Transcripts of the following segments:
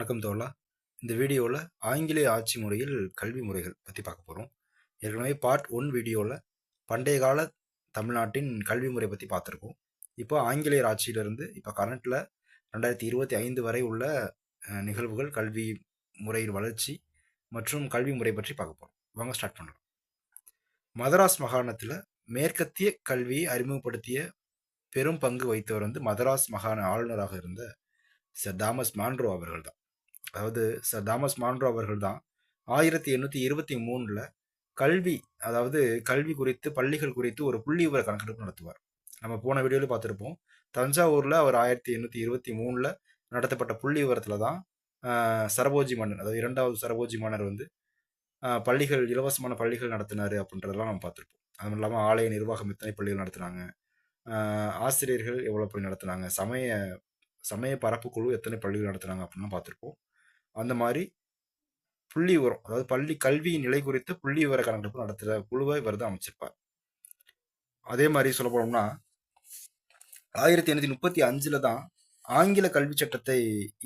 வணக்கம் தோழா. இந்த வீடியோவில் ஆங்கிலேய ஆட்சி முறையில் கல்வி முறைகள் பற்றி பார்க்க போகிறோம். ஏற்கனவே பார்ட் 1 வீடியோவில் பண்டைய கால தமிழ்நாட்டின் கல்வி முறை பற்றி பார்த்துருக்கோம். இப்போ ஆங்கிலேயர் ஆட்சியிலிருந்து இப்போ கரண்ட்டில் 2025 வரை உள்ள நிகழ்வுகள், கல்வி முறையின் வளர்ச்சி மற்றும் கல்வி முறை பற்றி பார்க்க போகிறோம். வாங்க ஸ்டார்ட் பண்ணலாம். மதராஸ் மாகாணத்தில் மேற்கத்திய கல்வியை அறிமுகப்படுத்திய பெரும் பங்கு வகித்தவர் மதராஸ் மாகாண ஆளுநராக இருந்த சர் தாமஸ் மான்ரோ அவர்கள் தான். அதாவது சர் தாமஸ் மான்ரோ அவர்கள் தான் 1823 கல்வி, அதாவது கல்வி குறித்து, பள்ளிகள் குறித்து ஒரு புள்ளி விவர கணக்கெடுப்பு நடத்துவார். நம்ம போன வீடியோவில் பார்த்துருப்போம். தஞ்சாவூரில் அவர் 1823 நடத்தப்பட்ட புள்ளி விவரத்தில் தான் சரபோஜி மன்னர், அதாவது 2வது சரபோஜி மன்னர் பள்ளிகள், இலவசமான பள்ளிகள் நடத்தினார் அப்படின்றதெல்லாம் நம்ம பார்த்துருப்போம். அதுவும் இல்லாமல் ஆலய நிர்வாகம் எத்தனை பள்ளிகள் நடத்துனாங்க, ஆசிரியர்கள் எவ்வளோ பள்ளி நடத்துனாங்க, சமய பரப்பு குழு எத்தனை பள்ளிகள் நடத்துனாங்க அப்படின்லாம் பார்த்துருப்போம். அந்த மாதிரி புள்ளி விவரம், அதாவது பள்ளி கல்வியின் நிலை குறித்து புள்ளி விவர கணக்கெடுப்பு நடத்துகிற குழுவை இவர் தான் அமைச்சிருப்பார். அதே மாதிரி சொல்ல போனோம்னா 1835 தான் ஆங்கில கல்வி சட்டத்தை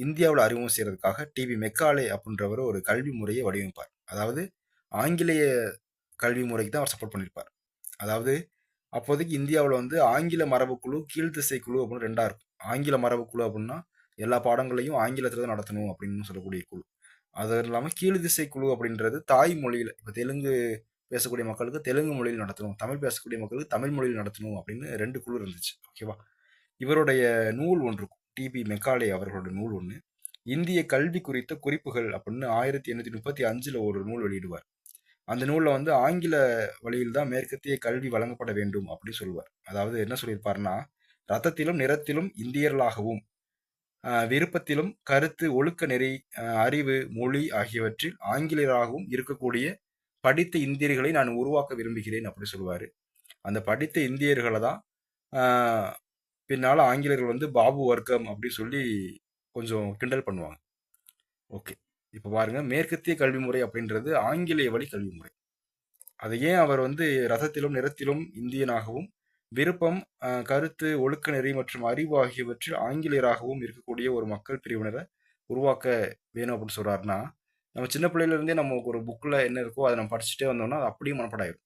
இந்தியாவில் அறிமுகம் செய்யறதுக்காக டிபி மெக்காலே அப்படின்றவர் ஒரு கல்வி முறையை வடிவமைப்பார். அதாவது ஆங்கிலேய கல்வி முறைக்கு தான் அவர் சப்போர்ட் பண்ணியிருப்பார். அதாவது அப்போதைக்கு இந்தியாவில் ஆங்கில மரபுக்குழு, கீழ்த்திசை குழு அப்படின்னு 2 இருக்கும். ஆங்கில மரபுக்குழு அப்படின்னா எல்லா பாடங்களையும் ஆங்கிலத்தில் தான் நடத்தணும் அப்படின்னு சொல்லக்கூடிய குழு. அது இல்லாமல் கீழ் திசை குழு அப்படின்றது தாய்மொழியில், இப்போ தெலுங்கு பேசக்கூடிய மக்களுக்கு தெலுங்கு மொழியில் நடத்தணும், தமிழ் பேசக்கூடிய மக்களுக்கு தமிழ் மொழியில் நடத்தணும் அப்படின்னு 2 குழு இருந்துச்சு. ஓகேவா? இவருடைய நூல் ஒன்று இருக்கும், டிபி மெக்காலே அவர்களோட நூல் ஒன்று, இந்திய கல்வி குறித்த குறிப்புகள் அப்படின்னு 1835 ஒரு நூல் வெளியிடுவார். அந்த நூலில் ஆங்கில வழியில் தான் மேற்கத்திய கல்வி வழங்கப்பட வேண்டும் அப்படின்னு சொல்லுவார். அதாவது என்ன சொல்லியிருப்பாருன்னா, ரத்தத்திலும் நிறத்திலும் இந்தியர்களாகவும், விருப்பத்திலும் கருத்து, ஒழுக்க நெறி, அறிவு, மொழி ஆகியவற்றில் ஆங்கிலேயராகவும் இருக்கக்கூடிய படித்த இந்தியர்களை நான் உருவாக்க விரும்புகிறேன் அப்படி சொல்லுவார். அந்த படித்த இந்தியர்களை தான் பின்னால் ஆங்கிலேயர்கள் பாபு வர்க்கம் அப்படி சொல்லி கொஞ்சம் கிண்டல் பண்ணுவாங்க. ஓகே, இப்போ பாருங்க, மேற்கத்திய கல்வி முறை அப்படின்றது ஆங்கிலேய வழி கல்வி முறை. அதை ஏன் அவர் ரதத்திலும் நிறத்திலும் இந்தியனாகவும், விருப்பம், கருத்து, ஒழுக்க நெறி மற்றும் அறிவு ஆகியவற்றில் ஆங்கிலேயராகவும் இருக்கக்கூடிய ஒரு மக்கள் பிரிவினரை உருவாக்க வேணும் அப்படின்னு சொல்றாருன்னா, நம்ம சின்ன பிள்ளையிலேருந்தே நம்ம ஒரு புக்கில் என்ன இருக்கோ அதை நம்ம படிச்சுட்டே வந்தோம்னா அது அப்படியே மனப்படாயிடும்.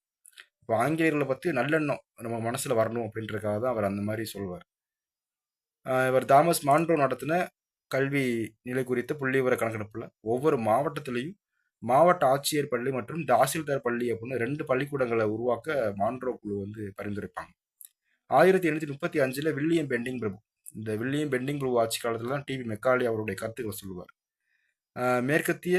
இப்போ ஆங்கிலேயர்களை பற்றி நல்லெண்ணம் நம்ம மனசில் வரணும் அப்படின்றதுக்காக தான் அவர் அந்த மாதிரி சொல்வார். இவர் தாமஸ் மான்ரோ நடத்தின கல்வி நிலை குறித்த புள்ளி விவர கணக்கெடுப்பில் ஒவ்வொரு மாவட்டத்திலையும் மாவட்ட ஆட்சியர் பள்ளி மற்றும் தாசில்தார் பள்ளி அப்படின்னு 2 பள்ளிக்கூடங்களை உருவாக்க மான்ரோ குழு பரிந்துரைப்பாங்க. 1835 வில்லியம் பெண்டிங் பிரபு, இந்த வில்லியம் பெண்டிங் பிரபு ஆட்சி காலத்தில் தான் டிபி மெக்காலே அவருடைய கருத்துக்களை சொல்லுவார். மேற்கத்திய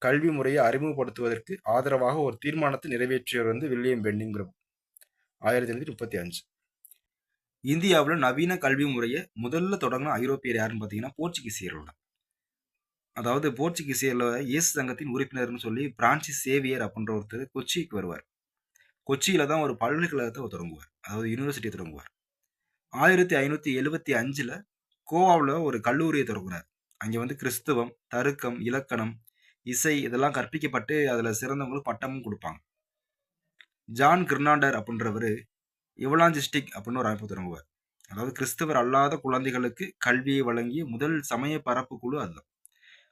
கல்வி முறையை அறிமுகப்படுத்துவதற்கு ஆதரவாக ஒரு தீர்மானத்தை நிறைவேற்றியவர் வில்லியம் பெண்டிங் பிரபு 1835. இந்தியாவில் நவீன கல்வி முறையை முதல்ல தொடங்கின ஐரோப்பியர் யாருன்னு பார்த்தீங்கன்னா போர்ச்சுகீசியர்கள் தான். அதாவது போர்ச்சுகீசியர்ல இயேசு சங்கத்தின் உறுப்பினர்னு சொல்லி பிரான்சிஸ் சேவியர் அப்படின்ற ஒருத்தர் கொச்சிக்கு வருவார். கொச்சியில தான் ஒரு பல்கலைக்கழகத்தை தொடங்குவார், அதாவது யூனிவர்சிட்டியை தொடங்குவார். 1575 கோவாவில் ஒரு கல்லூரியை தொடங்குறார். அங்கே கிறிஸ்தவம், தருக்கம், இலக்கணம், இசை இதெல்லாம் கற்பிக்கப்பட்டு அதில் சிறந்தவங்களுக்கு பட்டமும் கொடுப்பாங்க. ஜான் கிர்னாண்டர் அப்படின்றவர் இவலாஞ்சிஸ்டிக் அப்படின்னு ஒரு அமைப்பு தொடங்குவார். அதாவது கிறிஸ்தவர் அல்லாத குழந்தைகளுக்கு கல்வியை வழங்கிய முதல் சமய பரப்பு குழு அதுதான்.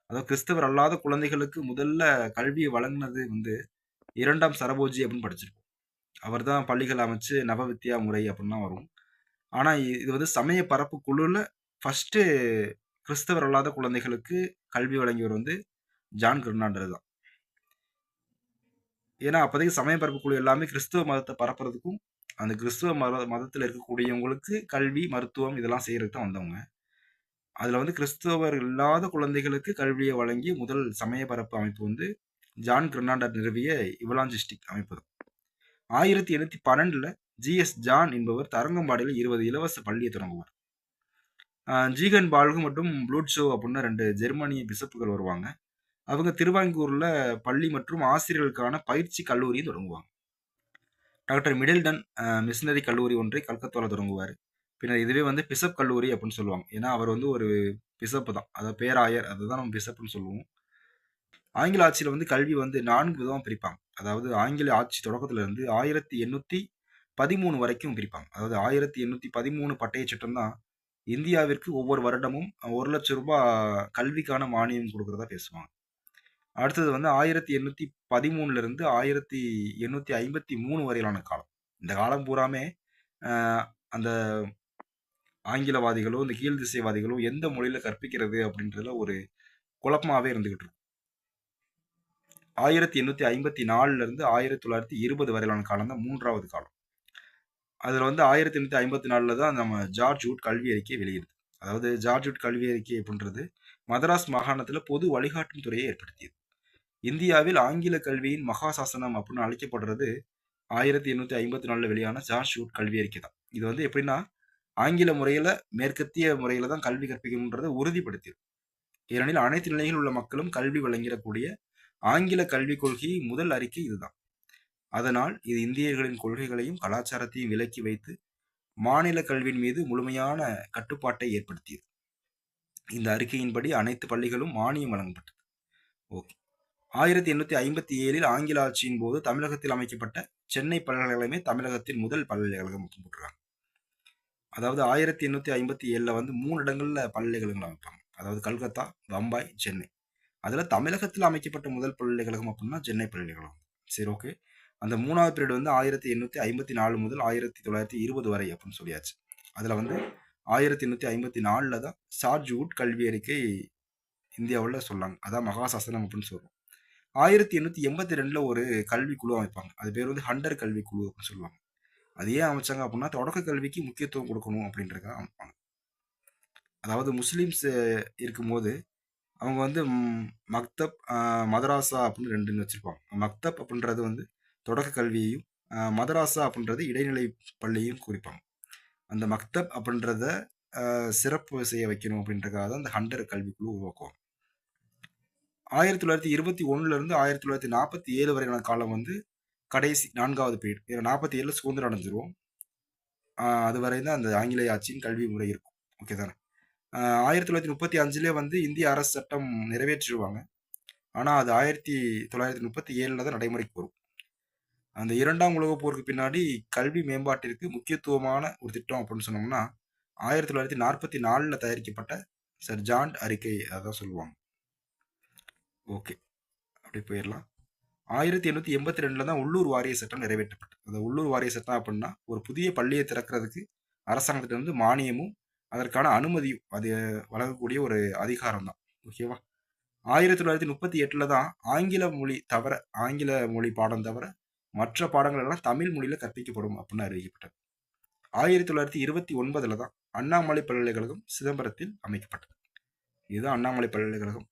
அதாவது கிறிஸ்தவர் அல்லாத குழந்தைகளுக்கு முதல்ல கல்வியை வழங்கினது 2ஆம் சரபோஜி அப்படின்னு படிச்சிருப்போம். அவர் தான் பள்ளிகள் அமைச்சு நவவித்யா முறை அப்படின்லாம் வரும். ஆனால் இது சமய பரப்பு குழுவில் ஃபஸ்ட்டு கிறிஸ்தவர் அல்லாத குழந்தைகளுக்கு கல்வி வழங்கியவர் ஜான் கிர்னாண்டர் தான். ஏன்னா அப்போதைக்கு சமய பரப்பு குழு எல்லாமே கிறிஸ்தவ மதத்தை பரப்புறதுக்கும், அந்த கிறிஸ்தவ மதத்தில் இருக்கக்கூடியவங்களுக்கு கல்வி, மருத்துவம் இதெல்லாம் செய்யறதுக்கு தான் வந்தவங்க. அதில் கிறிஸ்தவர் இல்லாத குழந்தைகளுக்கு கல்வியை வழங்கிய முதல் சமய பரப்பு அமைப்பு ஜான் கிர்னாண்டர் நிறுவிய இவலாஞ்சிஸ்டிக் அமைப்பு தான். 1812 ஜிஎஸ் ஜான் என்பவர் தரங்கம்பாடியில் 20 இலவச பள்ளியை தொடங்குவார். ஜீகன் பால்கு மற்றும் ப்ளூட்ஷோ அப்படின்னு 2 ஜெர்மனிய பிசப்புகள் வருவாங்க. அவங்க திருவாங்கூரில் பள்ளி மற்றும் ஆசிரியர்களுக்கான பயிற்சி கல்லூரியும் தொடங்குவாங்க. டாக்டர் மிடில்டன் மிஷினரி கல்லூரி ஒன்றை கல்கத்தாவில் தொடங்குவார். பின்னர் இதுவே பிசப் கல்லூரி அப்படின்னு சொல்லுவாங்க. ஏன்னா அவர் ஒரு பிசப்பு தான், அதாவது பேராயர், அதுதான் நம்ம பிசப்னு சொல்லுவோம். ஆங்கில ஆட்சியில் கல்வி 4 விதமாக பிரிப்பாங்க. அதாவது ஆங்கில ஆட்சி தொடக்கத்துல இருந்து 1813 வரைக்கும் பிரிப்பாங்க. அதாவது 1813 பட்டய சட்டம் தான் இந்தியாவிற்கு ஒவ்வொரு வருடமும் 1,00,000 கல்விக்கான மானியம் கொடுக்கறதா பேசுவாங்க. அடுத்தது வந்து 1813 1853 வரையிலான காலம். இந்த காலம் பூராமே அஹ், அந்த ஆங்கிலவாதிகளோ இந்த கீழ் திசைவாதிகளோ எந்த மொழியில கற்பிக்கிறது அப்படின்றதுல ஒரு குழப்பமாவே இருந்துகிட்டு இருக்கும். 1854 1920 வரையிலான காலம் தான் மூன்றாவது காலம். அதுல வந்து 1854 தான் நம்ம ஜார்ஜ் வுட் கல்வி அறிக்கை வெளியிடுது. அதாவது ஜார்ஜ் வுட் கல்வி அறிக்கை அப்படின்றது மதராஸ் மாகாணத்துல பொது வழிகாட்டும் துறையை ஏற்படுத்தியது. இந்தியாவில் ஆங்கில கல்வியின் மகாசாசனம் அப்படின்னு அழைக்கப்படுறது 1854 வெளியான ஜார்ஜ் வுட் கல்வி அறிக்கை தான். இது வந்து எப்படின்னா ஆங்கில முறையில மேற்கத்திய முறையில தான் கல்வி கற்பிக்கணுன்றதை உறுதிப்படுத்தியது. ஏனெனில் அனைத்து நிலையில் உள்ள மக்களும் கல்வி வழங்கிடக்கூடிய ஆங்கில கல்விக் கொள்கையின் முதல் அறிக்கை இதுதான். அதனால் இது இந்தியர்களின் கொள்கைகளையும் கலாச்சாரத்தையும் விலக்கி வைத்து மாநில கல்வியின் மீது முழுமையான கட்டுப்பாட்டை ஏற்படுத்தியது. இந்த அறிக்கையின்படி அனைத்து பள்ளிகளும் மானியம் வழங்கப்பட்டது. ஓகே. 1857 ஆங்கில ஆட்சியின் போது தமிழகத்தில் அமைக்கப்பட்ட சென்னை பல்கலைக்கழகமே தமிழகத்தின் முதல் பல்கலைக்கழகம் அப்படின்னு போட்டுருக்காங்க. அதாவது 1857 வந்து 3 இடங்கள்ல பல்கலைக்கழகங்கள் அமைப்பாங்க. அதாவது கல்கத்தா, பம்பாய், சென்னை. அதுல தமிழகத்தில் அமைக்கப்பட்ட முதல் பல்கலைக்கழகம் அப்படின்னா சென்னை பல்கலைக்கழகம். சரி, ஓகே. அந்த 3வது பீரியட் வந்து 1854 முதல் 1920 வரை அப்படின்னு சொல்லியாச்சு. அதுல வந்து 1854 தான் ஜார்ஜ் வுட் கல்வி அறிக்கை இந்தியாவில் சொல்லாங்க. அதான் மகாசாசனம் அப்படின்னு சொல்றோம். 1882 ஒரு கல்வி குழு அமைப்பாங்க. அது பேர் வந்து ஹண்டர் கல்வி குழு அப்படின்னு சொல்லுவாங்க. அது ஏன் அமைச்சாங்க அப்படின்னா தொடக்க கல்விக்கு முக்கியத்துவம் கொடுக்கணும் அப்படின்றதுக்காக அமைப்பாங்க. அதாவது முஸ்லீம்ஸ் இருக்கும்போது அவங்க வந்து மக்தப், மதராசா அப்படின்னு ரெண்டுன்னு வச்சிருப்பாங்க. மக்தப் அப்படின்றது வந்து தொடக்க கல்வியையும், மதராசா அப்படின்றது இடைநிலை பள்ளியையும் குறிப்பாங்க. அந்த மக்தப் அப்படின்றத சிறப்பு செய்ய வைக்கணும் அப்படின்றதுக்காக தான் அந்த ஹண்டர் கல்விக்குழு உருவாக்குவாங்க. 1921 1947 வரையான காலம் வந்து கடைசி 4வது பீரியட். 47 சுதந்திரம் அடைஞ்சிருவோம். அது வரை தான் அந்த ஆங்கிலேய ஆட்சியின் கல்வி முறை இருக்கும். ஓகே தானே? 1935 வந்து இந்திய அரசு சட்டம் நிறைவேற்றிடுவாங்க. ஆனால் அது 1937 தான் நடைமுறைக்கு வரும். அந்த 2ஆம் உலகப் போருக்கு பின்னாடி கல்வி மேம்பாட்டிற்கு முக்கியத்துவமான ஒரு திட்டம் அப்படின்னு சொன்னோம்னா 1944 தயாரிக்கப்பட்ட சர் ஜான் அறிக்கை அதான் சொல்லுவாங்க. ஓகே, அப்படி போயிடலாம். 1882 தான் உள்ளூர் வாரிய சட்டம் நிறைவேற்றப்பட்டது. அந்த உள்ளூர் வாரிய சட்டம் அப்படின்னா ஒரு புதிய பள்ளியை திறக்கிறதுக்கு அரசாங்கத்திட்ட வந்து மானியமும் அதற்கான அனுமதியும் அது வழங்கக்கூடிய ஒரு அதிகாரம் தான். ஓகேவா? 1938 தான் ஆங்கில மொழி பாடம் தவிர மற்ற பாடங்கள் எல்லாம் தமிழ் மொழியில கற்பிக்கப்படும் அப்படின்னு அறிவிக்கப்பட்டது. 1929 தான் அண்ணாமலை பல்கலைக்கழகம் சிதம்பரத்தில் அமைக்கப்பட்டது. இதுதான் அண்ணாமலை பல்கலைக்கழகம்.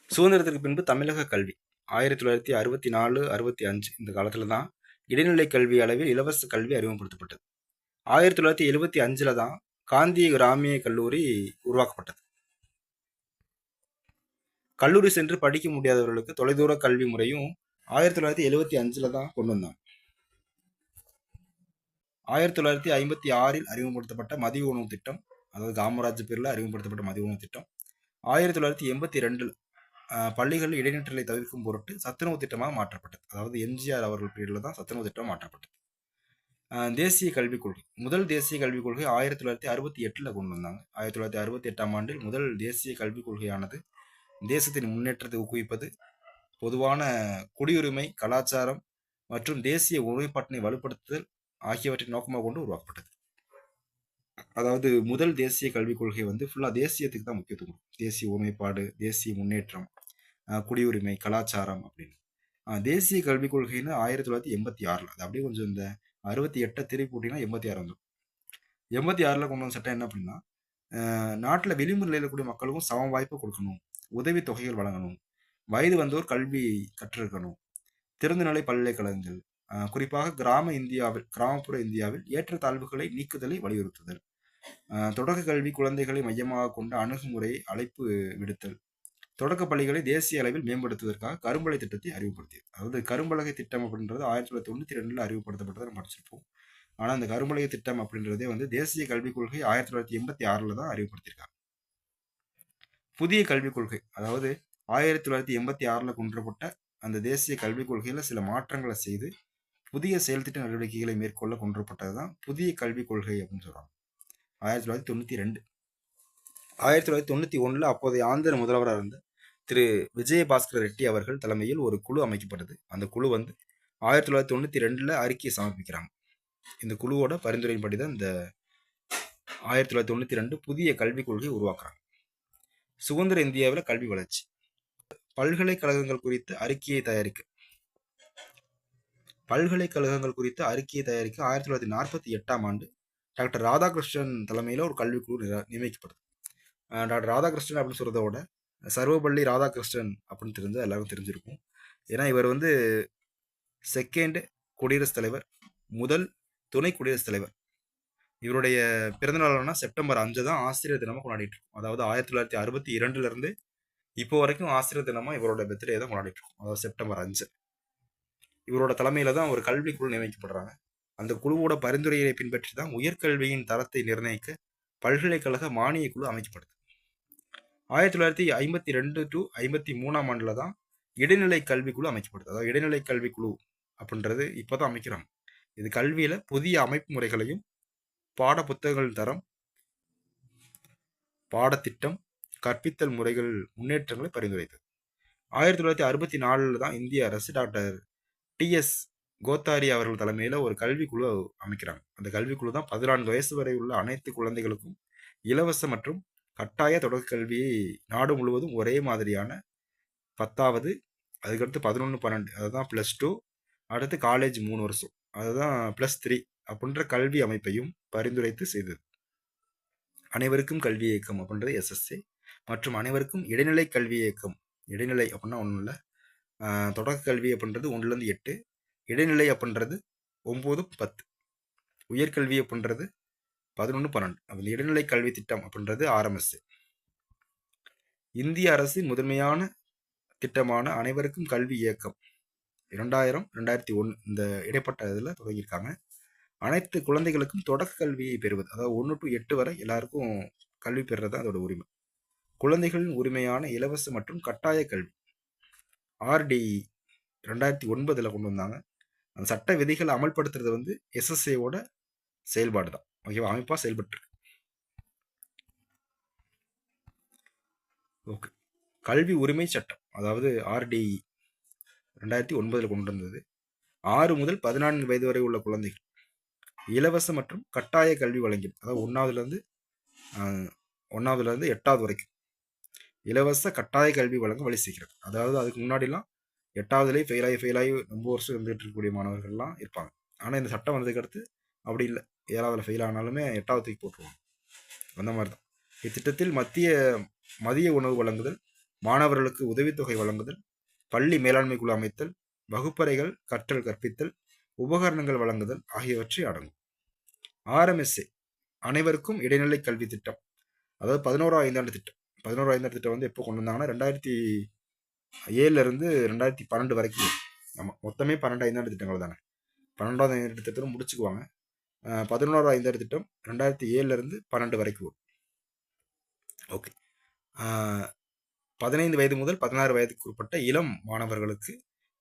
சுதந்திரத்திற்கு பின்பு தமிழக கல்வி 1964 65 இந்த காலத்துல தான் இடைநிலை கல்வி அளவில் இலவச கல்வி அறிமுகப்படுத்தப்பட்டது. 1975 தான் காந்திய கிராமிய கல்லூரி உருவாக்கப்பட்டது. கல்லூரி சென்று படிக்க முடியாதவர்களுக்கு தொலைதூர கல்வி முறையும் 1975 தான் கொண்டு வந்தாங்க. 1956 அறிமுகப்படுத்தப்பட்ட மதிய உணவு திட்டம், அதாவது காமராஜ் பேரில் அறிமுகப்படுத்தப்பட்ட மதிய உணவு திட்டம் 1982 பள்ளிகள் இடைநிற்றலை தவிர்க்கும் பொருட்டு சத்துணவு திட்டமாக மாற்றப்பட்டது. அதாவது எம்ஜிஆர் அவர்கள் பீரியடில் தான் சத்துணவு திட்டம் மாற்றப்பட்டது. தேசிய கல்விக் கொள்கை, முதல் தேசிய கல்விக் கொள்கை 1968 கொண்டு வந்தாங்க. 1968ஆம் ஆண்டில் முதல் தேசிய கல்விக் கொள்கையானது தேசத்தின் முன்னேற்றத்தை ஊக்குவிப்பது, பொதுவான குடியுரிமை, கலாச்சாரம் மற்றும் தேசிய ஒருமைப்பாட்டினை வலுப்படுத்துதல் ஆகியவற்றின் நோக்கமாக கொண்டு உருவாக்கப்பட்டது. அதாவது முதல் தேசிய கல்விக் கொள்கை வந்து ஃபுல்லாக தேசியத்துக்கு தான் முக்கியத்துவம். தேசிய ஒருமைப்பாடு, தேசிய முன்னேற்றம், குடியுரிமை, கலாச்சாரம் அப்படின்னு. தேசிய கல்விக் கொள்கைன்னு 1986 அது அப்படியே கொஞ்சம் இந்த 68 திருப்பி போட்டிங்கன்னா 86 வந்துடும். 86 கொண்டு வந்த சட்டம் என்ன அப்படின்னா நாட்டில் விளிம்பு இருக்கக்கூடிய மக்களுக்கும் சம வாய்ப்பு கொடுக்கணும், உதவி தொகைகள் வழங்கணும், வயது வந்தோர் கல்வி கற்றிருக்கணும், திறந்தநிலை பல்கலைக்கழகங்கள், குறிப்பாக கிராமப்புற இந்தியாவில் ஏற்றத்தாழ்வுகளை நீக்குதலை வலியுறுத்துதல், தொடக்க கல்வி குழந்தைகளை மையமாக கொண்ட அணுகுமுறையை அழைப்பு விடுத்தல், தொடக்க பள்ளிகளை தேசிய அளவில் மேம்படுத்துவதற்காக கரும்பலகை திட்டத்தை அறிவுறுத்தியது. அதாவது கரும்பலகை திட்டம் அப்படின்றது 1992 அறிவுறுத்தப்பட்டதை நம்ம படிச்சிருப்போம். ஆனால் அந்த கரும்பலகை திட்டம் அப்படின்றதே வந்து தேசிய கல்விக் கொள்கை 1986 தான் அறிவுறுத்தியிருக்காங்க. புதிய கல்விக் கொள்கை, அதாவது 1986 கொண்டுவரப்பட்ட அந்த தேசிய கல்விக் கொள்கையில சில மாற்றங்களை செய்து புதிய செயல்திட்ட நடவடிக்கைகளை மேற்கொள்ள கொண்டுவரப்பட்டது தான் புதிய கல்விக் கொள்கை அப்படின்னு சொல்கிறாங்க. 1992. 1991 அப்போதைய ஆந்திர முதல்வராக இருந்த திரு விஜயபாஸ்கர் ரெட்டி அவர்கள் தலைமையில் ஒரு குழு அமைக்கப்பட்டது. அந்த குழு 1992 அறிக்கையை சமர்ப்பிக்கிறாங்க. இந்த குழுவோட பரிந்துரையின்படி தான் இந்த 1992 புதிய கல்விக் கொள்கை உருவாக்குறாங்க. சுதந்திர இந்தியாவில் கல்வி வளர்ச்சி. பல்கலைக்கழகங்கள் குறித்த அறிக்கையை தயாரிக்க 1948 ஆண்டு டாக்டர் ராதாகிருஷ்ணன் தலைமையில் ஒரு கல்விக்குழு நியமிக்கப்படுது. டாக்டர் ராதாகிருஷ்ணன் அப்படின்னு சொல்கிறத விட சர்வபள்ளி ராதாகிருஷ்ணன் அப்படின்னு தெரிஞ்சு எல்லாருக்கும் தெரிஞ்சிருக்கும். ஏன்னா இவர் செகண்ட் குடியரசுத் தலைவர், முதல் துணை குடியரசுத் தலைவர். இவருடைய பிறந்தநாள்னா செப்டம்பர் 5 தான் ஆசிரியர் தினமாக கொண்டாடிட்டு இருக்கோம். அதாவது 1962 இப்போ வரைக்கும் ஆசிரியர் தினமாக இவரோட பர்த்டே தான் கொண்டாடிட்டு இருக்கோம். அதாவது செப்டம்பர் 5. இவரோட தலைமையில தான் ஒரு கல்விக்குழு நியமிக்கப்படுறாங்க. அந்த குழுவோட பரிந்துரையை பின்பற்றி தான் உயர்கல்வியின் தரத்தை நிர்ணயிக்க பல்கலைக்கழக மானிய குழு அமைக்கப்படுது. 1952 to 53 ஆண்டுல தான் இடைநிலை கல்விக்குழு அமைக்கப்படுது. அதாவது இடைநிலை கல்விக்குழு அப்படின்றது இப்போதான் அமைக்கிறாங்க. இது கல்வியில புதிய அமைப்பு முறைகளையும் பாட புத்தகங்கள் தரம், பாடத்திட்டம், கற்பித்தல் முறைகள் முன்னேற்றங்களை பரிந்துரைத்தது. 1964 தான் இந்திய அரசு டாக்டர் TS கோத்தாரி அவர்கள் தலைமையில் ஒரு கல்விக்குழு அமைக்கிறாங்க. அந்த கல்விக்குழு தான் 14 வயசு வரை உள்ள அனைத்து குழந்தைகளுக்கும் இலவச மற்றும் கட்டாய தொடக்க கல்வியை நாடு முழுவதும் ஒரே மாதிரியான 10வது, அதுக்கடுத்து 11, 12, அதுதான் +2, அடுத்து காலேஜ் 3 வருஷம், அதுதான் +3 அப்படின்ற கல்வி அமைப்பையும் பரிந்துரைத்து செய்தது. அனைவருக்கும் கல்வி இயக்கம் அப்படின்றது SSA மற்றும் அனைவருக்கும் இடைநிலை கல்வி இயக்கம். இடைநிலை அப்படின்னா ஒன்றும் இல்லை, தொடக்க கல்வி அப்படின்றது 1லேருந்து 8, இடைநிலை அப்படின்றது 9, 10, உயர்கல்வி அப்படின்றது 11, 12. அந்த இடைநிலை கல்வி திட்டம் அப்படின்றது RMSA. இந்திய அரசின் முதன்மையான திட்டமான அனைவருக்கும் கல்வி இயக்கம் 2000, 2001 இந்த இடைப்பட்ட இதில் தொடங்கியிருக்காங்க. அனைத்து குழந்தைகளுக்கும் தொடக்க கல்வியை பெறுவது, அதாவது 1 to 8 வரை எல்லாருக்கும் கல்வி பெறுறது தான் அதோட உரிமை. குழந்தைகளின் உரிமையான இலவச மற்றும் கட்டாய கல்வி RDE 2009 கொண்டு வந்தாங்க. அந்த சட்ட விதிகளை அமல்படுத்துறது SSAவோட செயல்பாடு தான். ஓகேவா, அமைப்பாக செயல்பட்டு. ஓகே, கல்வி உரிமை சட்டம் அதாவது RDE 2009 கொண்டு வந்தது. 6 முதல் 14 வயது வரை உள்ள குழந்தைகள் இலவச மற்றும் கட்டாய கல்வி வழங்கியது. அதாவது 1வதுலேருந்து 8வது வரைக்கும் இலவச கட்டாய கல்வி வழங்க வழி செய்கிறது. அதாவது அதுக்கு முன்னாடிலாம் 8வதுலேயே ஃபெயிலாகி ரொம்ப வருஷம் இருந்துகிட்டு இருக்கக்கூடிய மாணவர்கள்லாம் இருப்பாங்க. ஆனால் இந்த சட்டம் வந்ததுக்கு அடுத்து அப்படி இல்லை. 7வதுல ஃபெயில் ஆனாலுமே 8வது தூக்கி போட்டுருவாங்க. அந்த மாதிரி தான் இத்திட்டத்தில் மதிய உணவு வழங்குதல், மாணவர்களுக்கு உதவித்தொகை வழங்குதல், பள்ளி மேலாண்மை குழு அமைத்தல், வகுப்பறைகள் கற்றல் கற்பித்தல், உபகரணங்கள் வழங்குதல் ஆகியவற்றை அடங்கும். RMSA அனைவருக்கும் இடைநிலை கல்வி திட்டம், அதாவது 11ஆம் ஐந்தாண்டு திட்டம். 11ஆம் ஐந்தாண்டு திட்டம் எப்போ கொண்டு வந்தாங்கன்னா 2007 2012 வரைக்கும். ஆமாம், மொத்தமே 12 ஐந்தாண்டு திட்டங்கள் தானே. 12வது ஐந்தாண்டு திட்டத்தை முடிச்சுக்குவாங்க. 11ஆவது ஐந்தாண்டு திட்டம் 2007 12 வரைக்கும். ஓகே, 15 வயது முதல் 16 வயதுக்கு உட்பட்ட இளம் மாணவர்களுக்கு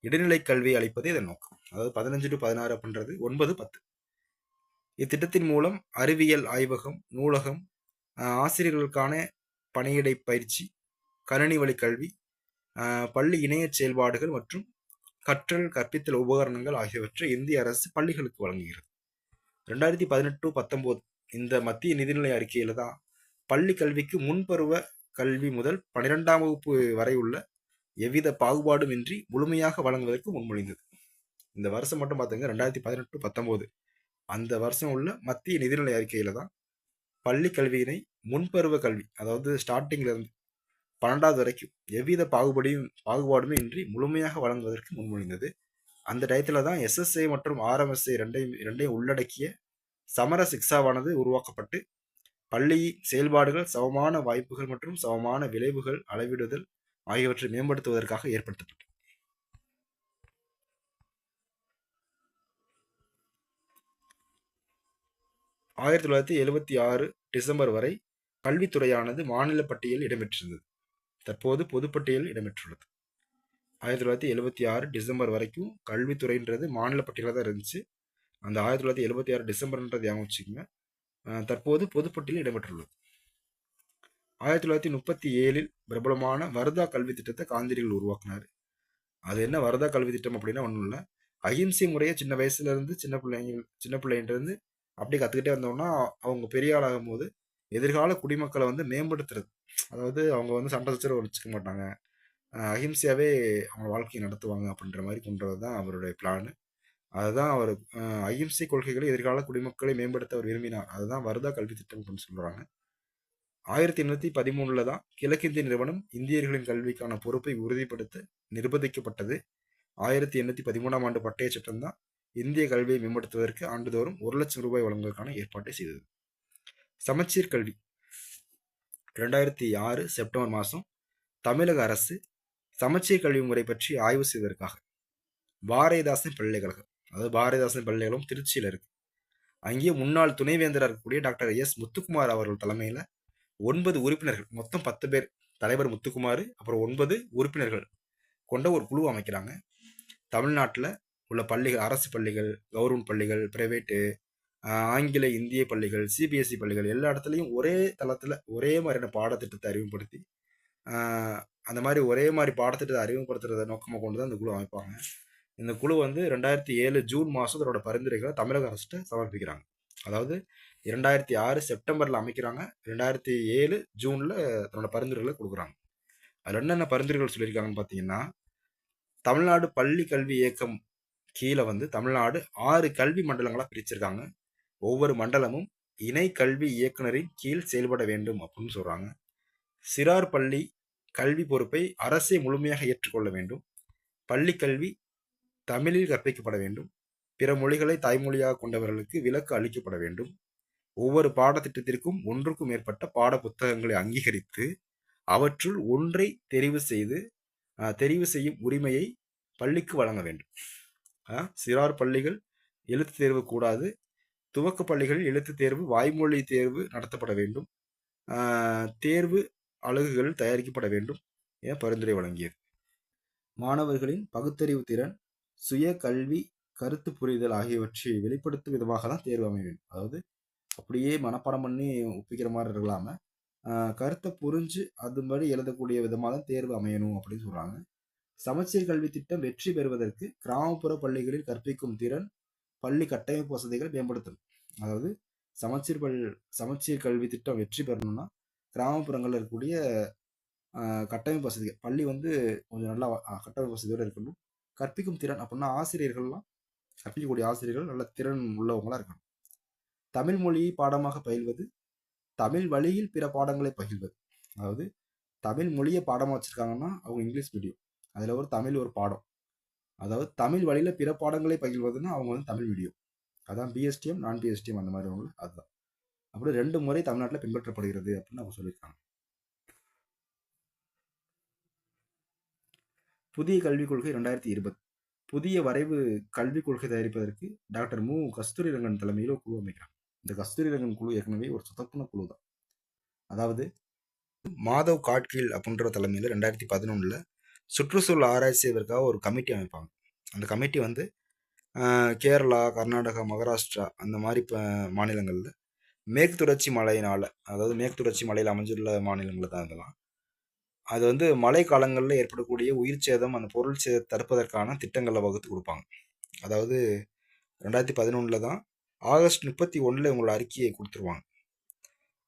இடைநிலை கல்வி அளிப்பதே இதன் நோக்கம். அதாவது 15 to 16 அப்படின்றது 9, 10. இத்திட்டத்தின் மூலம் அறிவியல் ஆய்வகம், நூலகம், ஆசிரியர்களுக்கான பணியிடை பயிற்சி, கணினி வழி கல்வி, பள்ளி இணைய செயல்பாடுகள் மற்றும் கற்றல் கற்பித்தல் உபகரணங்கள் ஆகியவற்றை இந்திய அரசு பள்ளிகளுக்கு வழங்குகிறது. 2018-19 இந்த மத்திய நிதிநிலை அறிக்கையில தான் பள்ளி கல்விக்கு முன்பருவ கல்வி முதல் 12ஆம் வகுப்பு வரை உள்ள எவ்வித பாகுபாடும் இன்றி முழுமையாக வழங்குவதற்கு முன்மொழிந்தது. இந்த வருஷம் மட்டும் பார்த்துங்க, 2018-19 அந்த வருஷம் உள்ள மத்திய நிதிநிலை அறிக்கையில தான் பள்ளி கல்வியினை முன்பருவ கல்வி, அதாவது ஸ்டார்டிங்ல இருந்து 12வது வரைக்கும் எவ்வித பாகுபாடுமே இன்றி முழுமையாக வழங்குவதற்கு முன்மொழிந்தது. அந்த டயத்துல தான் SSA மற்றும் RMSA ரெண்டையும் உள்ளடக்கிய சமர சிக்ஷாவானது உருவாக்கப்பட்டு பள்ளி செயல்பாடுகள், சமமான வாய்ப்புகள் மற்றும் சமமான விளைவுகள் அளவிடுதல் ஆகியவற்றை மேம்படுத்துவதற்காக ஏற்படுத்தப்பட்டது. 1976 டிசம்பர் வரை கல்வித்துறையானது மாநில பட்டியலில் இடம்பெற்றிருந்தது. தற்போது பொதுப்பட்டியலில் இடம்பெற்றுள்ளது. 1976 டிசம்பர் வரைக்கும் கல்வித்துறைன்றது மாநில பட்டியலாக தான் இருந்துச்சு. அந்த 1976 டிசம்பர்ன்றது ஞாபகம் வச்சுக்கோங்க. தற்போது பொதுப்பட்டியலில் இடம்பெற்றுள்ளது. 1937 பிரபலமான வர்தா கல்வி திட்டத்தை காந்தியடிகள் உருவாக்குனார். அது என்ன வர்தா கல்வி திட்டம் அப்படின்னா ஒன்றும் இல்லை, அகிம்சை முறையை சின்ன வயசுல இருந்து சின்ன பிள்ளைங்கிட்ட அப்படியே கற்றுக்கிட்டே வந்தோம்னா அவங்க பெரிய ஆளாகும் போது எதிர்கால குடிமக்களை வந்து மேம்படுத்துறது. அதாவது அவங்க வந்து சண்டை சச்சரவு வச்சுக்க மாட்டாங்க, அஹிம்சையாகவே அவங்க வாழ்க்கையை நடத்துவாங்க அப்படின்ற மாதிரி கொண்டது தான் அவருடைய பிளான். அதுதான் அவர் அகிம்சை கொள்கைகளை எதிர்கால குடிமக்களை மேம்படுத்த அவர் விரும்பினார். அதுதான் வர்தா கல்வி திட்டம் அப்படின்னு சொல்கிறாங்க. 1813 தான் கிழக்கிந்திய நிறுவனம் இந்தியர்களின் கல்விக்கான பொறுப்பை உறுதிப்படுத்த நிர்பந்திக்கப்பட்டது. 1813 ஆண்டு பட்டய சட்டம் தான் இந்திய கல்வியை மேம்படுத்துவதற்கு ஆண்டுதோறும் 1 லட்சம் ரூபாய் வழங்குவதற்கான ஏற்பாட்டை செய்தது. சமச்சீர் கல்வி 2006 செப்டம்பர் மாதம் தமிழக அரசு சமச்சீர் கல்வி முறை பற்றி ஆய்வு செய்வதற்காக பாரதிதாசன் பல்கலைக்கழகம், அதாவது பாரதிதாசன் பல்கலைக்கழகம் திருச்சியில் இருக்கு, அங்கேயே முன்னாள் துணைவேந்தராக இருக்கக்கூடிய டாக்டர் எஸ் முத்துக்குமார் அவர்கள் தலைமையில் 9 உறுப்பினர்கள், மொத்தம் 10 பேர், தலைவர் முத்துக்குமார் அப்புறம் 9 உறுப்பினர்கள் கொண்ட ஒரு குழு அமைக்கிறாங்க. தமிழ்நாட்டில் உள்ள பள்ளிகள், அரசு பள்ளிகள், கவர்மெண்ட் பள்ளிகள், பிரைவேட்டு, ஆங்கில இந்திய பள்ளிகள், சிபிஎஸ்சி பள்ளிகள் எல்லா இடத்துலையும் ஒரே தளத்தில் ஒரே மாதிரியான பாடத்திட்டத்தை அறிமுகப்படுத்தி அந்த மாதிரி ஒரே மாதிரி பாடத்திட்டத்தை அறிமுகப்படுத்துறத நோக்கமாக கொண்டு தான் இந்த குழு அமைப்பாங்க. இந்த குழு வந்து 2007 ஜூன் மாதம் அதோட பரிந்துரைகளை தமிழக அரசுகிட்ட சமர்ப்பிக்கிறாங்க. அதாவது 2006 செப்டம்பரில் அமைக்கிறாங்க, 2007 ஜூனில் தன்னோட பரிந்துரைகளை கொடுக்குறாங்க. அதில் என்னென்ன பரிந்துரைகள் சொல்லியிருக்காங்கன்னு பார்த்தீங்கன்னா, தமிழ்நாடு பள்ளி கல்வி இயக்கம் கீழே வந்து தமிழ்நாடு 6 கல்வி மண்டலங்களாக பிரிச்சிருக்காங்க. ஒவ்வொரு மண்டலமும் இணை கல்வி இயக்குனரின் கீழ் செயல்பட வேண்டும் அப்படின்னு சொல்கிறாங்க. சிறார் பள்ளி கல்வி பொறுப்பை அரசே முழுமையாக ஏற்றுக்கொள்ள வேண்டும். பள்ளி கல்வி தமிழில் கற்பிக்கப்பட வேண்டும். பிற மொழிகளை தாய்மொழியாக கொண்டவர்களுக்கு விலக்கு அளிக்கப்பட வேண்டும். ஒவ்வொரு பாடத்திட்டத்திற்கும் ஒன்றுக்கும் மேற்பட்ட பாட புத்தகங்களை அங்கீகரித்து அவற்றுள் ஒன்றை தெரிவு செய்யும் உரிமையை பள்ளிக்கு வழங்க வேண்டும். சிறார் பள்ளிகள் எழுத்து தேர்வு கூடாது. துவக்க பள்ளிகளில் எழுத்து தேர்வு, வாய்மொழி தேர்வு நடத்தப்பட வேண்டும். தேர்வு அலகுகள் தயாரிக்கப்பட வேண்டும் என பரிந்துரை வழங்கியது. மாணவர்களின் பகுத்தறிவு திறன், சுய கல்வி, கருத்து புரிதல் ஆகியவற்றை வெளிப்படுத்தும் விதமாக தான் தேர்வு அமைய வேண்டும். அதாவது அப்படியே மனப்பாடம் பண்ணி ஒப்பிக்கிற மாதிரி இருக்கலாமல் கருத்தை புரிஞ்சு அதுபடி எழுதக்கூடிய விதமாக தான் தேர்வு அமையணும் அப்படின்னு சொல்கிறாங்க. சமச்சீர் கல்வி திட்டம் வெற்றி பெறுவதற்கு கிராமப்புற பள்ளிகளில் கற்பிக்கும் திறன், பள்ளி கட்டமைப்பு வசதிகள் மேம்படுத்தணும். அதாவது சமச்சீர் கல்வி திட்டம் வெற்றி பெறணும்னா கிராமப்புறங்களில் இருக்கக்கூடிய கட்டமைப்பு வசதிகள், பள்ளி வந்து கொஞ்சம் நல்லா கட்டமைப்பு வசதியோடு இருக்கணும். கற்பிக்கும் திறன் அப்படின்னா கற்பிக்கக்கூடிய ஆசிரியர்கள் நல்ல திறன் உள்ளவங்களாக இருக்கணும். தமிழ் மொழியை பாடமாக பயில்வது, தமிழ் வழியில் பிற பாடங்களை பகிர்வது. அதாவது தமிழ் மொழியை பாடமாக வச்சுருக்காங்கன்னா அவங்க இங்கிலீஷ் மீடியம், அதில் ஒரு தமிழ் ஒரு பாடம். அதாவது தமிழ் வழியில் பிற பாடங்களை பகிர்வதுன்னா அவங்க வந்து தமிழ் மீடியம். அதான் பிஎஸ்டிஎம், நான் பிஎஸ்டிஎம் அந்த மாதிரி அவங்க அதுதான். அப்படி 2 முறை தமிழ்நாட்டில் பின்பற்றப்படுகிறது அப்படின்னு அவங்க சொல்லியிருக்காங்க. புதிய கல்விக் கொள்கை 2020, புதிய வரைவு கல்விக் கொள்கை தயாரிப்பதற்கு டாக்டர் மு கஸ்தூரிரங்கன் தலைமையில் ஒரு குழு அமைக்கிறாங்க. இந்த கஸ்தூரிரங்கன் குழு ஏற்கனவே ஒரு சொதப்புன குழு தான். அதாவது மாதவ் காட்கில் அப்படின்ற தலைமையில் 2011 சுற்றுச்சூழல் ஆராய்ச்சி செய்வதற்காக ஒரு கமிட்டி அமைப்பாங்க. அந்த கமிட்டி வந்து கேரளா, கர்நாடகா, மகாராஷ்டிரா அந்த மாதிரி மாநிலங்களில் மேற்கு தொடர்ச்சி மலையினால், அதாவது மேற்கு தொடர்ச்சி மலையில் அமைஞ்சுள்ள மாநிலங்களில் தான் இதெல்லாம். அது வந்து மழை காலங்களில் ஏற்படக்கூடிய உயிர் சேதம், அந்த பொருள் சேதத்தை தடுப்பதற்கான திட்டங்களை வகுத்து கொடுப்பாங்க. அதாவது 2011 தான் ஆகஸ்ட் 31 இவங்களோட அறிக்கையை கொடுத்துருவாங்க.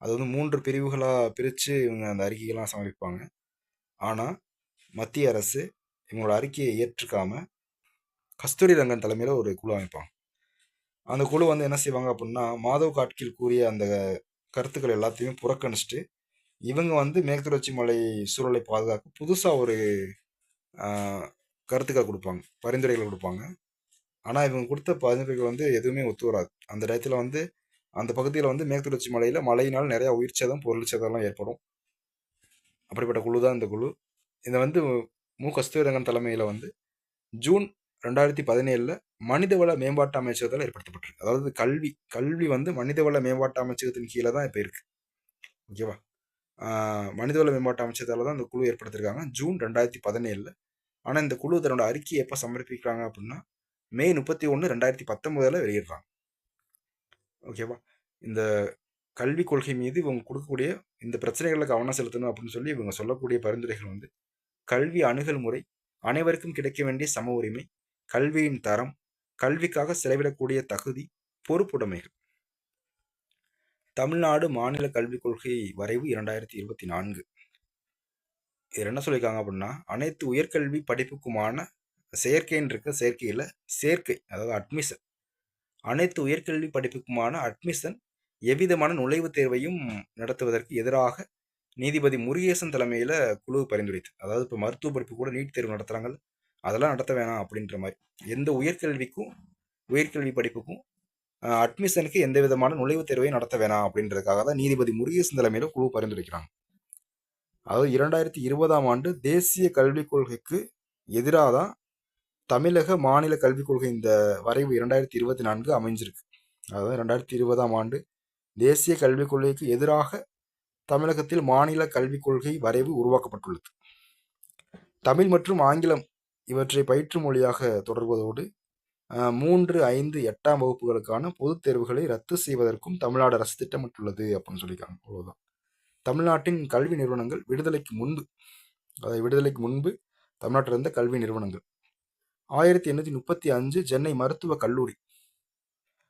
அது வந்து 3 பிரிவுகளாக பிரித்து இவங்க அந்த அறிக்கைகள்லாம் சமர்ப்பிப்பாங்க. ஆனால் மத்திய அரசு இவங்களோட அறிக்கையை ஏற்றுக்காமல் கஸ்தூரிரங்கன் தலைமையில் ஒரு குழு அமைப்பாங்க. அந்த குழு வந்து என்ன செய்வாங்க அப்படின்னா, மாதவ் காட்கில் கூறிய அந்த கருத்துக்கள் எல்லாத்தையும் புறக்கணிச்சுட்டு இவங்க வந்து மேற்கு தொடர்ச்சி மலை சூழலை பாதுகாக்க புதுசாக ஒரு கருத்துக்கள் கொடுப்பாங்க, பரிந்துரைகள் கொடுப்பாங்க. ஆனால் இவங்க கொடுத்த பரிந்துரைகள் வந்து எதுவுமே ஒத்து வராது. அந்த இடத்துல வந்து அந்த பகுதியில் வந்து மேற்கு தொடர்ச்சி மழையினால் நிறையா உயிர் சேதம், பொருள் சேதம்லாம் ஏற்படும். அப்படிப்பட்ட குழு தான் இந்த குழு. இதை வந்து மு கஸ்தூரிரங்கன் தலைமையில் வந்து ஜூன் 2017 மனிதவள மேம்பாட்டு அமைச்சகத்தால் ஏற்படுத்தப்பட்டிருக்கு. அதாவது கல்வி வந்து மனிதவள மேம்பாட்டு அமைச்சகத்தின் கீழே தான் இப்போ இருக்குது. ஓகேவா? மனிதவள மேம்பாட்டு அமைச்சகத்தால் தான் இந்த குழு ஏற்படுத்தியிருக்காங்க ஜூன் 2017. ஆனால் இந்த குழு தன்னோட அறிக்கையை எப்போ சமர்ப்பிக்கிறாங்க அப்படின்னா மே 31, 2019 வெளியிடுறாங்க. ஓகேவா? இந்த கல்விக் கொள்கை மீது இவங்க கொடுக்கக்கூடிய இந்த பிரச்சனைகளில் கவனம் செலுத்தணும் அப்படின்னு சொல்லி இவங்க சொல்லக்கூடிய பரிந்துரைகள் வந்து கல்வி அணுகல் முறை, அனைவருக்கும் கிடைக்க வேண்டிய சம உரிமை, கல்வியின் தரம், கல்விக்காக செலவிடக்கூடிய தகுதி, பொறுப்புடைமைகள். தமிழ்நாடு மாநில கல்விக் கொள்கை வரைவு 2024. இதில் என்ன சொல்லியிருக்காங்க அப்படின்னா அனைத்து உயர்கல்வி படிப்புக்குமான செயற்கைன்னு இருக்க செயற்கையில் சேர்க்கை, அதாவது அட்மிஷன், அனைத்து உயர்கல்வி படிப்புக்குமான அட்மிஷன் எவ்விதமான நுழைவுத் தேர்வையும் நடத்துவதற்கு எதிராக நீதிபதி முருகேசன் தலைமையில் குழு பரிந்துரைத்து, அதாவது இப்போ மருத்துவ படிப்பு கூட நீட் தேர்வு நடத்துகிறாங்க, அதெல்லாம் நடத்த வேணாம் அப்படின்ற மாதிரி, எந்த உயர்கல்வி படிப்புக்கும் அட்மிஷனுக்கு எந்த விதமான நுழைவுத் தேர்வையும் நடத்த வேணாம் அப்படின்றதுக்காக தான் நீதிபதி முருகேசன் தலைமையில் குழு பரிந்துரைக்கிறாங்க. அதாவது 2020 தேசிய கல்விக் கொள்கைக்கு எதிராக தான் தமிழக மாநில கல்விக் கொள்கை இந்த வரைவு 2024 அமைஞ்சிருக்கு. அதாவது 2020 தேசிய கல்விக் கொள்கைக்கு எதிராக தமிழகத்தில் மாநில கல்விக் கொள்கை வரைவு உருவாக்கப்பட்டுள்ளது. தமிழ் மற்றும் ஆங்கிலம் இவற்றை பயிற்று மொழியாக தொடர்வதோடு 3, 5, 8ஆம் வகுப்புகளுக்கான பொதுத் தேர்வுகளை ரத்து செய்வதற்கும் தமிழ்நாடு அரசு திட்டமிட்டுள்ளது அப்படின்னு சொல்லியிருக்காங்க. அவ்வளோதான். தமிழ்நாட்டின் கல்வி நிறுவனங்கள் விடுதலைக்கு முன்பு தமிழ்நாட்டில் இருந்த கல்வி நிறுவனங்கள் 1835 சென்னை மருத்துவக் கல்லூரி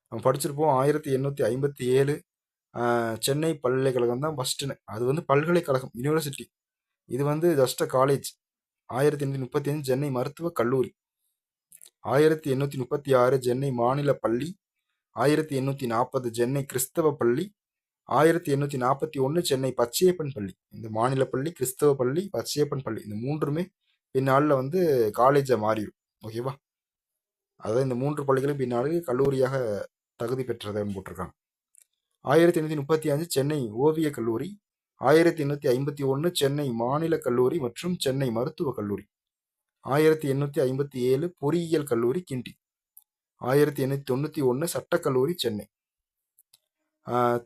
நம்ம படிச்சிருப்போம். 1857 சென்னை பல்கலைக்கழகம் தான் ஃபஸ்ட்டுன்னு. அது வந்து பல்கலைக்கழகம், யூனிவர்சிட்டி. இது வந்து ஜஸ்ட் காலேஜ். 1835 சென்னை மருத்துவக் கல்லூரி, 1836 சென்னை மாநில பள்ளி, 1840 சென்னை கிறிஸ்தவ பள்ளி, 1841 சென்னை பச்சையப்பன் பள்ளி. இந்த மாநில பள்ளி, கிறிஸ்தவ பள்ளி, பச்சையப்பன் பள்ளி, இந்த மூன்றுமே பின்னாளில் வந்து காலேஜை மாறிடும். ஓகேவா? அதாவது இந்த 3 பள்ளிகளும் பின்னாடி கல்லூரியாக தகுதி பெற்றதைன்னு போட்டிருக்காங்க. 1835 சென்னை ஓவியக் கல்லூரி, 1851 சென்னை மாநில கல்லூரி மற்றும் சென்னை மருத்துவக் கல்லூரி, 1857 பொறியியல் கல்லூரி கிண்டி, 1891 சட்டக்கல்லூரி சென்னை.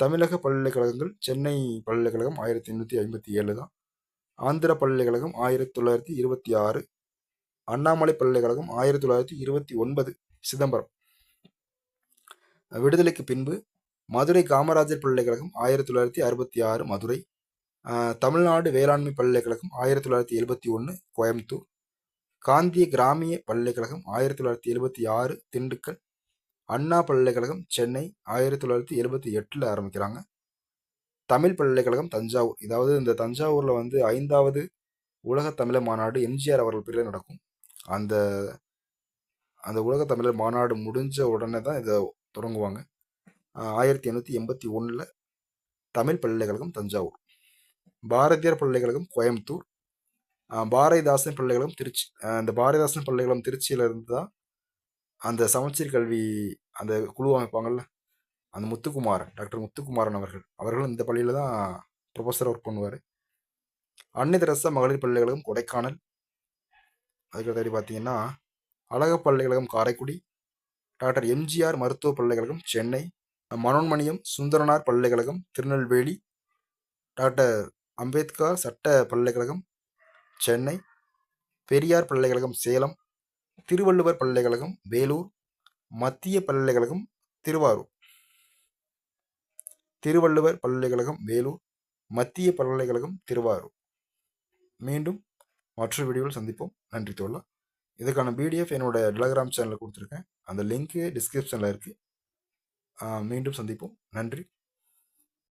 தமிழக பல்கலைக்கழகங்கள் சென்னை பல்கலைக்கழகம் 1857 தான், ஆந்திர பல்கலைக்கழகம் 1926, அண்ணாமலை பல்கலைக்கழகம் 1929 சிதம்பரம். விடுதலைக்கு பின்பு மதுரை காமராஜர் பல்கலைக்கழகம் 1966 மதுரை, தமிழ்நாடு வேளாண்மை பல்கலைக்கழகம் 1971 கோயம்புத்தூர், காந்திய கிராமிய பல்கலைக்கழகம் 1976 திண்டுக்கல், அண்ணா பல்கலைக்கழகம் சென்னை 1978 ஆரம்பிக்கிறாங்க. தமிழ் பல்கலைக்கழகம் தஞ்சாவூர். இதாவது இந்த தஞ்சாவூரில் வந்து 5வது உலக தமிழர் மாநாடு எம்ஜிஆர் அவர்கள் பேரில் நடக்கும். அந்த உலக தமிழர் மாநாடு முடிஞ்ச உடனே தான் இதை தொடங்குவாங்க. 1881 தமிழ் பல்கலைக்கழகம் தஞ்சாவூர், பாரதியார் பல்கலைக்கழகம் கோயம்புத்தூர், பாரதிதாசன் பல்கலைக்கழகம் திருச்சி. இந்த பாரதிதாசன் பல்கலைக்கழகம் திருச்சியிலிருந்து தான் அந்த சமச்சீர் கல்வி அந்த குழு அமைப்பாங்கள்ல, அந்த டாக்டர் முத்துக்குமாரன் அவர்கள் இந்த பள்ளியில் தான் ப்ரொஃபஸர் ஒர்க் பண்ணுவார். அன்னை தெரசா மகளிர் பல்கலைக்கழகம் கொடைக்கானல். அதுக்கடுத்து பார்த்தீங்கன்னா அழகப்பா பல்கலைக்கழகம் காரைக்குடி, டாக்டர் எம்ஜிஆர் மருத்துவ பல்கலைக்கழகம் சென்னை, மனோன்மணியம் சுந்தரனார் பல்கலைக்கழகம் திருநெல்வேலி, டாக்டர் அம்பேத்கர் சட்ட பல்கலைக்கழகம் சென்னை, பெரியார் பல்கலைக்கழகம் சேலம், திருவள்ளுவர் பல்கலைக்கழகம் வேலூர், மத்திய பல்கலைக்கழகம் திருவாரூர். திருவள்ளுவர் பல்கலைக்கழகம் வேலூர், மத்திய பல்கலைக்கழகம் திருவாரூர். மீண்டும் மற்றொரு வீடியோவில் சந்திப்போம். நன்றி தோழா. இதுக்கான பிடிஎஃப் என்னோட டெலகிராம் சேனலில் கொடுத்துருக்கேன். அந்த லிங்க்கு டிஸ்கிரிப்ஷனில் இருக்குது. மீண்டும் சந்திப்போம். நன்றி.